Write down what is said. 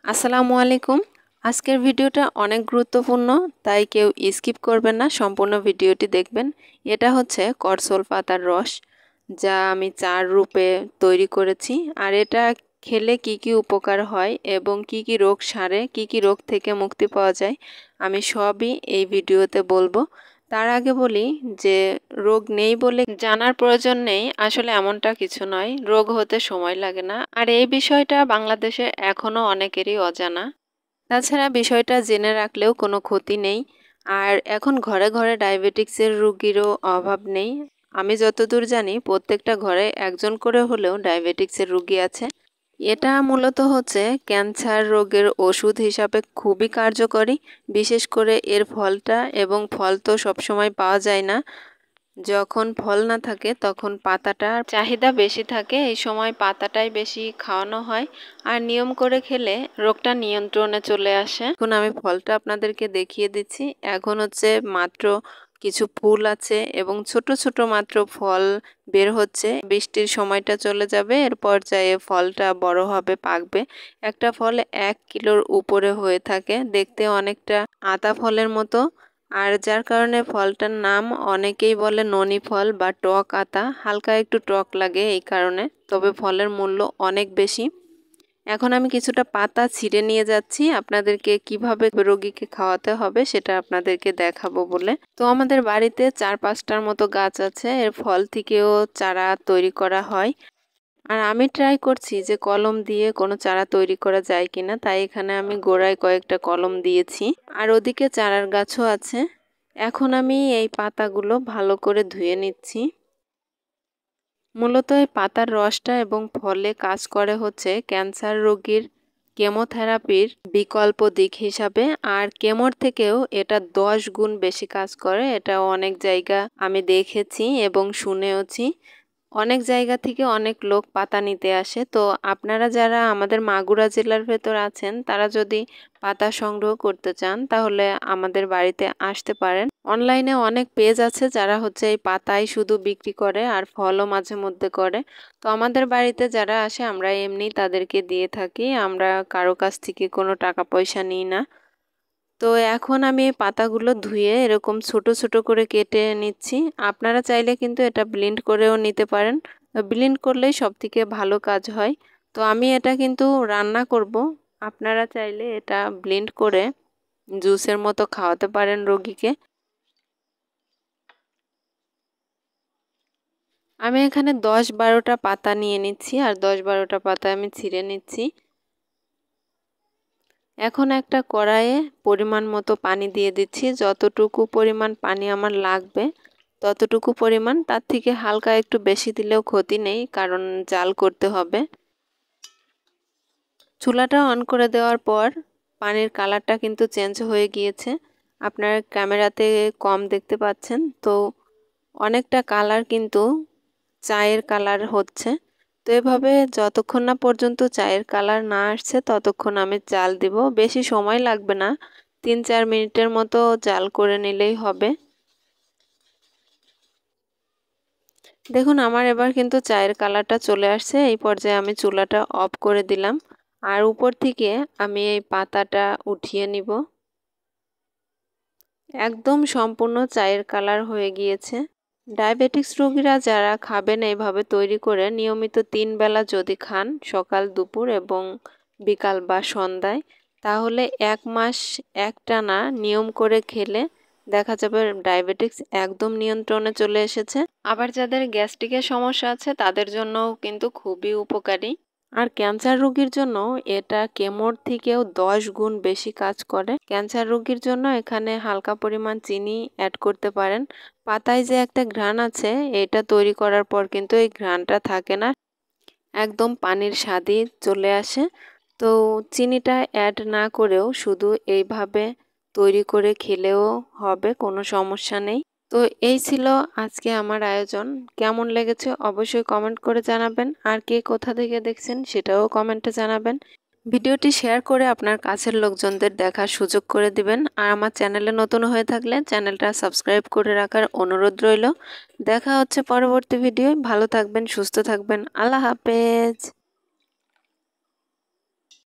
আসসালামু আলাইকুম। আজকের ভিডিওটা অনেক গুরুত্বপূর্ণ, তাই কেউ স্কিপ করবেন না, সম্পূর্ণ ভিডিওটি দেখবেন। এটা হচ্ছে করসল পাতার রস, যা আমি চার রূপে তৈরি করেছি। আর এটা খেলে কি কি উপকার হয় এবং কি কি রোগ সারে, কি কি রোগ থেকে মুক্তি পাওয়া যায়, আমি সবই এই ভিডিওতে বলবো। তার আগে বলি যে রোগ নেই বলে জানার প্রয়োজন নেই, আসলে এমনটা কিছু নয়। রোগ হতে সময় লাগে না, আর এই বিষয়টা বাংলাদেশে এখনো অনেকেরই অজানা। তাছাড়া বিষয়টা জেনে রাখলেও কোনো ক্ষতি নেই। আর এখন ঘরে ঘরে ডায়াবেটিক্সের রোগীরও অভাব নেই। আমি যতদূর জানি প্রত্যেকটা ঘরে একজন করে হলেও ডায়াবেটিক্সের রোগী আছে। এটা মূলত হচ্ছে ক্যান্সার রোগের ওষুধ হিসাবে খুবই কার্যকরী। বিশেষ করে এর ফলটা, এবং ফল তো সবসময় পাওয়া যায় না। যখন ফল না থাকে তখন পাতাটার চাহিদা বেশি থাকে, এই সময় পাতাটাই বেশি খাওয়ানো হয়। আর নিয়ম করে খেলে রোগটা নিয়ন্ত্রণে চলে আসে। এখন আমি ফলটা আপনাদেরকে দেখিয়ে দিচ্ছি। এখন হচ্ছে মাত্র কিছু ফুল আছে এবং ছোট ছোট মাত্র ফল বের হচ্ছে। বৃষ্টির সময়টা চলে যাবে, এর পর্যায়ে ফলটা বড় হবে, পাকবে। একটা ফল 1 কিলোর উপরে হয়ে থাকে, দেখতে অনেকটা আতা ফলের মতো। আর যার কারণে ফলটার নাম অনেকেই বলে ননি ফল বা টক আতা, হালকা একটু টক লাগে এই কারণে, তবে ফলের মূল্য অনেক বেশি। এখন আমি কিছুটা পাতা ছিঁড়ে নিয়ে যাচ্ছি আপনাদেরকে কিভাবে রোগীকে খাওয়াতে হবে সেটা আপনাদেরকে দেখাবো বলে। তো আমাদের বাড়িতে 4-5টার মতো গাছ আছে, এর ফল থেকেও চারা তৈরি করা হয়। আর আমি ট্রাই করছি যে কলম দিয়ে কোনো চারা তৈরি করা যায় কিনা, তাই এখানে আমি গোড়ায় কয়েকটা কলম দিয়েছি। আর ওদিকে চারার গাছও আছে। এখন আমি এই পাতাগুলো ভালো করে ধুয়ে নিচ্ছি। মূলত এই পাতার রসটা এবং ফলে কাজ করে হচ্ছে ক্যান্সার রোগীর কেমোথেরাপির বিকল্প দিক হিসাবে। আর কেমোর থেকেও এটা 10 গুণ বেশি কাজ করে, এটা অনেক জায়গা আমি দেখেছি এবং শুনেওছি। অনেক জায়গা থেকে অনেক লোক পাতা নিতে আসে। তো আপনারা যারা আমাদের মাগুরা জেলার ভেতর আছেন, তারা যদি পাতা সংগ্রহ করতে চান তাহলে আমাদের বাড়িতে আসতে পারেন। অনলাইনে অনেক পেজ আছে যারা হচ্ছে এই পাতাই শুধু বিক্রি করে আর ফলও মাঝে মধ্যে করে। তো আমাদের বাড়িতে যারা আসে আমরা এমনি তাদেরকে দিয়ে থাকি, আমরা কারো কাছ থেকে কোনো টাকা পয়সা নিই না। তো এখন আমি এই পাতাগুলো ধুয়ে এরকম ছোট ছোট করে কেটে নিচ্ছি। আপনারা চাইলে কিন্তু এটা ব্লেন্ড করেও নিতে পারেন, ব্লেন্ড করলেই সব থেকে ভালো কাজ হয়। তো আমি এটা কিন্তু রান্না করব, আপনারা চাইলে এটা ব্লেন্ড করে জুসের মতো খাওয়াতে পারেন রোগীকে। আমি এখানে 10-12টা পাতা নিয়ে নিচ্ছি, আর 10-12টা পাতা আমি ছিঁড়ে নিচ্ছি। এখন একটা কড়াইয়ে পরিমাণ মতো পানি দিয়ে দিচ্ছি, যতটুকু পরিমাণ পানি আমার লাগবে ততটুকু পরিমাণ, তার থেকে হালকা একটু বেশি দিলেও ক্ষতি নেই, কারণ জাল করতে হবে। চুলাটা অন করে দেওয়ার পর পানির কালারটা কিন্তু চেঞ্জ হয়ে গিয়েছে। আপনার ক্যামেরাতে কম দেখতে পাচ্ছেন, তো অনেকটা কালার কিন্তু চায়ের কালার হচ্ছে। তো এভাবে যতক্ষণ না পর্যন্ত চায়ের কালার না আসছে ততক্ষণ আমি জাল দিব। বেশি সময় লাগবে না, 3-4 মিনিটের মতো জাল করে নিলেই হবে। দেখুন আমার এবার কিন্তু চায়ের কালারটা চলে আসছে। এই পর্যায়ে আমি চুলাটা অফ করে দিলাম, আর উপর থেকে আমি এই পাতাটা উঠিয়ে নিব। একদম সম্পূর্ণ চায়ের কালার হয়ে গিয়েছে। ডায়াবেটিক্স রোগীরা যারা খাবেন এইভাবে তৈরি করে নিয়মিত 3 বেলা যদি খান, সকাল দুপুর এবং বিকাল বা সন্ধ্যায়, তাহলে 1 মাস একটানা নিয়ম করে খেলে দেখা যাবে ডায়াবেটিক্স একদম নিয়ন্ত্রণে চলে এসেছে। আবার যাদের গ্যাস্ট্রিকের সমস্যা আছে তাদের জন্যও কিন্তু খুবই উপকারী। আর ক্যান্সার রোগীর জন্য এটা কেমোর থেকেও 10 গুণ বেশি কাজ করে। ক্যান্সার রোগীর জন্য এখানে হালকা পরিমাণ চিনি অ্যাড করতে পারেন। পাতায় যে একটা ঘ্রাণ আছে, এটা তৈরি করার পর কিন্তু এই ঘ্রাণটা থাকে না, একদম পানির স্বাদই চলে আসে। তো চিনিটা অ্যাড না করেও শুধু এইভাবে তৈরি করে খেলেও হবে, কোনো সমস্যা নেই। তো এই ছিল আজকে আমার আয়োজন। কেমন লেগেছে অবশ্যই কমেন্ট করে জানাবেন, আর কে কোথা থেকে দেখছেন সেটাও কমেন্টে জানাবেন। ভিডিওটি শেয়ার করে আপনার কাছের লোকজনদের দেখার সুযোগ করে দিবেন। আর আমার চ্যানেলে নতুন হয়ে থাকলে চ্যানেলটা সাবস্ক্রাইব করে রাখার অনুরোধ রইল। দেখা হচ্ছে পরবর্তী ভিডিওয়। ভালো থাকবেন, সুস্থ থাকবেন। আল্লাহ হাফেজ।